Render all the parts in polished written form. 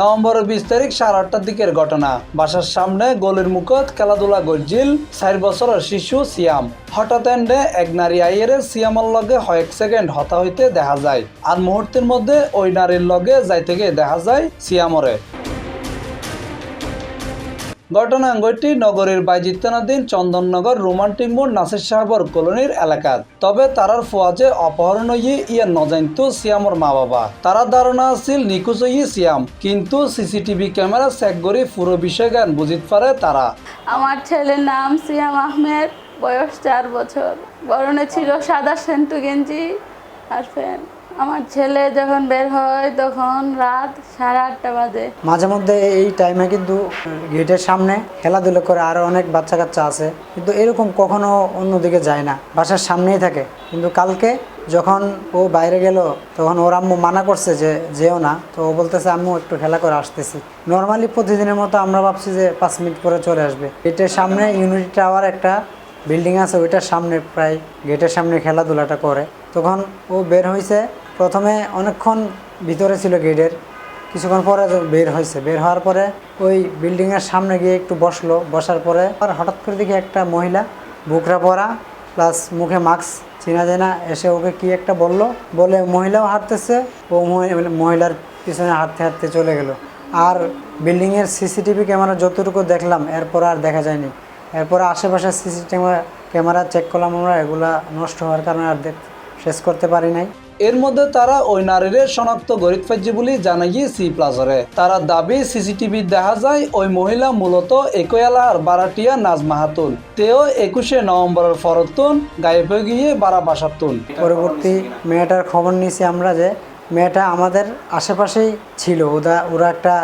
November 20 তারিখ 8:30টার দিকের ঘটনা। বাসার সামনে গলির মুখত খেলাধুলা করছিল 4 বছরের শিশু সিয়াম। হঠাৎ এন্ডে এক নারী আইয়ের সিয়ামের লগে কয়েক সেকেন্ড হতা হইতে দেখা যায়, আর মুহূর্তের মধ্যে ওই নারীর লগে যাইতে গিয়ে দেখা যায় সিয়ামরে। ঘটনাটি নগরীর বাইজিত্তানাধীন চন্দননগর রোমান্টিক মোড় নাসির সাহাবর কলোনির এলাকাত। তবে তারার ফোয়াজে অপহরণ হইয়ে ইয়ে নজানত সিয়ামর মা বাবা। তারা ধারণা আছিল নিখোঁজ হইয়ে সিয়াম, কিন্তু সিসিটিভি ক্যামেরা চেক করে পুরো বিষয় জ্ঞান বুঝিতে পারে তারা। আমার ছেলের নাম সিয়াম আহমেদ, বয়স 4 বছর। পরনে ছিল সাদা সেন্টু গেঞ্জি আর প্যান্ট। আমার ছেলে যখন বের হয় তখন রাত 8:30 বাজে। মাঝে মধ্যে এই টাইমে কিন্তু গেটের সামনে খেলাধুলো করে আরও অনেক বাচ্চা কাচ্চা আছে, কিন্তু এরকম কখনো অন্যদিকে যায় না, বাসার সামনেই থাকে। কিন্তু কালকে যখন ও বাইরে গেল তখন ওর আম্মু মানা করছে যে যেও না, তো ও বলতেছে আম্মু একটু খেলা করে আসতেছি। নর্মালি প্রতিদিনের মতো আমরা ভাবছি যে 5 মিনিট পরে চলে আসবে। গেটের সামনে ইউনিটি টাওয়ার একটা বিল্ডিং আছে, ওইটার সামনে প্রায় গেটের সামনে খেলাধুলাটা করে। তখন ও বের হয়েছে, প্রথমে অনেকক্ষণ ভিতরে ছিল গেটের, কিছুক্ষণ পরে বের হয়েছে। বের হওয়ার পরে ওই বিল্ডিংয়ের সামনে গিয়ে একটু বসলো। বসার পরে আর হঠাৎ করে দেখি একটা মহিলা বুকরা পরা প্লাস মুখে মাস্ক, চেনা যায় না, এসে ওকে কি একটা বলে মহিলাও হাঁটতেছে, ও মহিলার পিছনে হাঁটতে হাঁটতে চলে গেল। আর বিল্ডিংয়ের সিসিটিভি ক্যামেরা যতটুকু দেখলাম এরপর আর দেখা যায়নি। এরপরে আশেপাশে সিসিটিভি ক্যামেরা চেক করলাম আমরা, এগুলা নষ্ট হওয়ার কারণে আর শেষ করতে পারি নাই। এর মধ্যে তারা ওই নারীর শনাক্ত গরিত ফাইজি বলে জানাই সি প্লাজারে। তারা দাবি সিসিটিভি দেখা যায় ওই মহিলা মূলত একই এলাকার বারাটিয়া নাজমা খাতুন। তেও 21শে নভেম্বরের ফরতুন গায়েব হয়ে গিয়ে বারা বাসাতুন। পরবর্তী মেয়েটার খবর নিয়েছি আমরা যে মেয়েটা আমাদের আশেপাশেই ছিল। ওরা একটা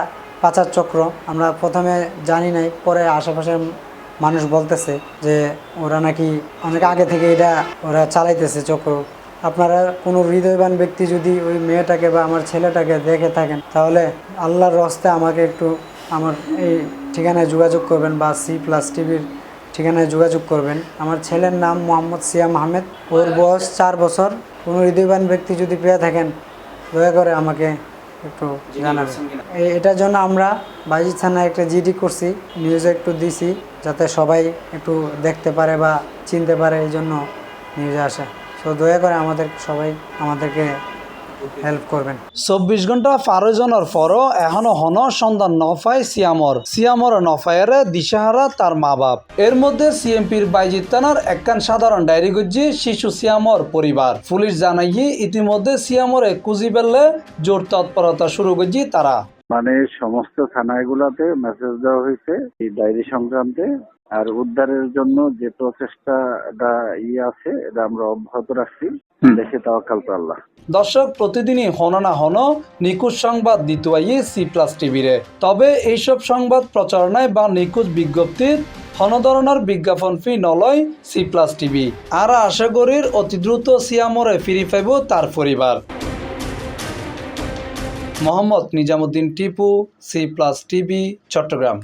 পাচার চক্র, আমরা প্রথমে জানি নাই, পরে আশেপাশের মানুষ বলতেছে যে ওরা নাকি অনেক আগে থেকে এটা ওরা চালাইতেছে চক্র। আপনারা কোনো হৃদয়বান ব্যক্তি যদি ওই মেয়েটাকে বা আমার ছেলেটাকে দেখে থাকেন তাহলে আল্লাহর রস্তে আমাকে একটু আমার এই ঠিকানায় যোগাযোগ করবেন বা C+টিভির ঠিকানায় যোগাযোগ করবেন। আমার ছেলের নাম মোহাম্মদ সিয়াম আহমেদ, ওর বয়স 4 বছর। কোনো হৃদয়বান ব্যক্তি যদি পেয়ে থাকেন দয়া করে আমাকে একটু জানাবেন। এটার জন্য আমরা বাইজিৎ থানায় একটা জিডি করছি, নিউজে একটু দিছি যাতে সবাই একটু দেখতে পারে বা চিনতে পারে, এই জন্য নিউজে আসে। তো দয়া করে আমাদেরকে হেল্প করবেন। 24 ঘন্টা ফারজনের পরও এখনো সন্ধান নফায় সিয়ামর নফায়ের দিশাহারা তার মা বাপ। এর মধ্যে সিএমপির বাইজিৎ থানার একখান সাধারণ ডায়েরি গজ্জি শিশু সিয়ামর পরিবার। পুলিশ জানাই ইতিমধ্যে সিয়ামরে খুঁজি পেলে জোর তৎপরতা শুরু করছি তারা। মানে সমস্ত থানাগুলোতে মেসেজ দেওয়া হয়েছে এই ডায়েরি সংক্রান্তে, আর উদ্ধারের জন্য যে প্রচেষ্টাটা আছে এটা আমরা অব্যাহত রাখছি। দেখে তাওয়াক্কাল তো আল্লাহ। দর্শক, প্রতিদিনই না নিখোঁজ সংবাদ দিতে আই C+টিভিরে। তবে এইসব সংবাদ প্রচারণায় বা নিখোঁজ বিজ্ঞপ্তির ধরনের বিজ্ঞাপন ফি নলয় C+টিভি। আর আশা করির অতি দ্রুত সিয়ামরে ফিরি পাইব তার পরিবার। মোহাম্মদ নিজামুদ্দিন টিপু, C+টিভি, চট্টগ্রাম।